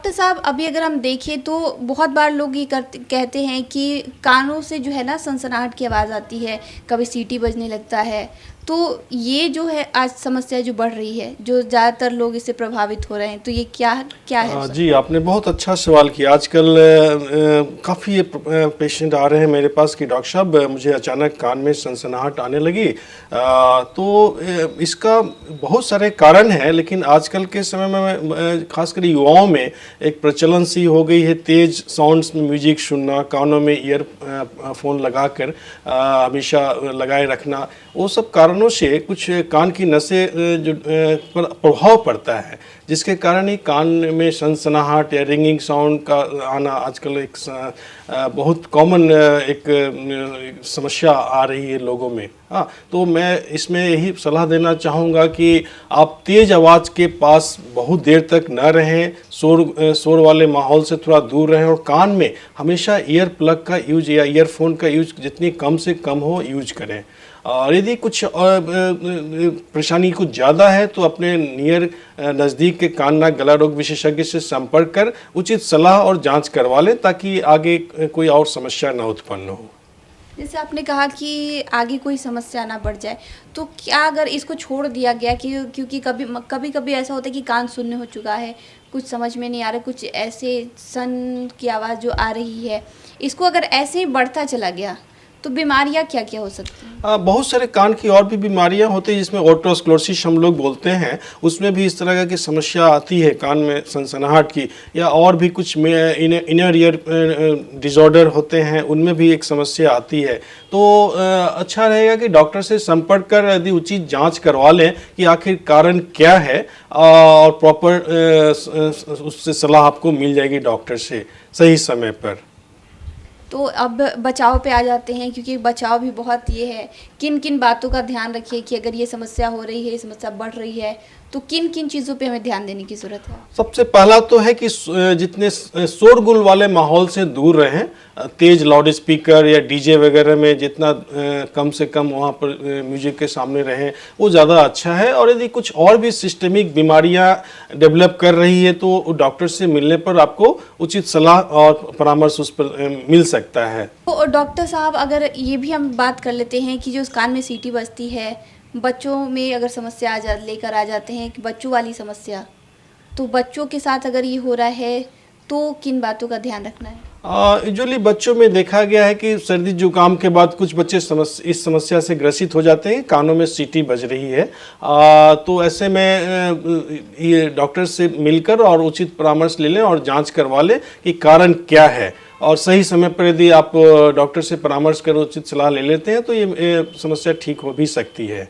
Doctor साहब, अभी अगर हम देखें तो बहुत बार लोग ये कहते हैं कि कानों से जो है ना सनसनाहट की आवाज़ आती है, कभी सीटी बजने लगता है। तो ये जो है आज समस्या जो बढ़ रही है, जो ज़्यादातर लोग इससे प्रभावित हो रहे हैं, तो ये क्या क्या है? जी, आपने बहुत अच्छा सवाल किया। आजकल काफ़ी ये पेशेंट आ रहे हैं मेरे पास कि डॉक्टर साहब मुझे अचानक कान में सनसनाहट आने लगी। तो इसका बहुत सारे कारण हैं, लेकिन आजकल के समय में खासकर युवाओं में एक प्रचलन सी हो गई है तेज़ साउंड्स में म्यूजिक सुनना, कानों में ईयर फ़ोन लगाकर हमेशा लगाए रखना। वो सब कारणों से कुछ कान की नसें जो पर प्रभाव पड़ता है, जिसके कारण ही कान में सनसनाहट या रिंगिंग साउंड का आना आजकल एक बहुत कॉमन एक समस्या आ रही है लोगों में। हाँ, तो मैं इसमें यही सलाह देना चाहूँगा कि आप तेज़ आवाज़ के पास बहुत देर तक न रहें, शोर वाले माहौल से थोड़ा दूर रहें और कान में हमेशा ईयर प्लग का यूज या ईयरफोन का यूज जितनी कम से कम हो यूज करें। और यदि कुछ परेशानी कुछ ज़्यादा है तो अपने नज़दीक के कान नाक गला रोग विशेषज्ञ से संपर्क कर उचित सलाह और जांच करवा लें, ताकि आगे कोई और समस्या न उत्पन्न हो। जैसे आपने कहा कि आगे कोई समस्या ना बढ़ जाए, तो क्या अगर इसको छोड़ दिया गया कि क्योंकि कभी कभी ऐसा होता है कि कान शून्य हो चुका है, कुछ समझ में नहीं आ रहा, कुछ ऐसे सन की आवाज़ जो आ रही है, इसको अगर ऐसे ही बढ़ता चला गया तो बीमारियां क्या क्या हो सकती हैं? बहुत सारे कान की और भी बीमारियां होती हैं, जिसमें ओटोस्क्लेरोसिस हम लोग बोलते हैं। उसमें भी इस तरह की समस्या आती है कान में सनसनाहट की, या और भी कुछ इनर ईयर डिसऑर्डर होते हैं, उनमें भी एक समस्या आती है। तो अच्छा रहेगा कि डॉक्टर से संपर्क कर यदि उचित जांच करवा लें कि आखिर कारण क्या है, और प्रॉपर उससे सलाह आपको मिल जाएगी डॉक्टर से सही समय पर। तो अब बचाव पे आ जाते हैं, क्योंकि बचाव भी बहुत ये है, किन किन बातों का ध्यान रखिए कि अगर ये समस्या हो रही है, ये समस्या बढ़ रही है, तो किन किन चीज़ों पे हमें ध्यान देने की ज़रूरत है? सबसे पहला तो है कि जितने शोरगुल वाले माहौल से दूर रहें। तेज लाउड स्पीकर या डीजे वगैरह में जितना कम से कम वहाँ पर म्यूजिक के सामने रहें, वो ज़्यादा अच्छा है। और यदि कुछ और भी सिस्टमिक बीमारियाँ डेवलप कर रही है तो डॉक्टर से मिलने पर आपको उचित सलाह और परामर्श उस पर मिल सकता है। तो डॉक्टर साहब, अगर ये भी हम बात कर लेते हैं कि जो उस कान में सीटी बजती है, बच्चों में अगर समस्या लेकर आ जाते हैं कि बच्चों वाली समस्या, तो बच्चों के साथ अगर ये हो रहा है तो किन बातों का ध्यान रखना है? यूजुअली बच्चों में देखा गया है कि सर्दी जुकाम के बाद कुछ बच्चे इस समस्या से ग्रसित हो जाते हैं, कानों में सीटी बज रही है। तो ऐसे में ये डॉक्टर से मिलकर और उचित परामर्श ले लें और जांच करवा लें कि कारण क्या है। और सही समय पर यदि आप डॉक्टर से परामर्श कर उचित सलाह ले लेते हैं तो ये समस्या ठीक हो भी सकती है।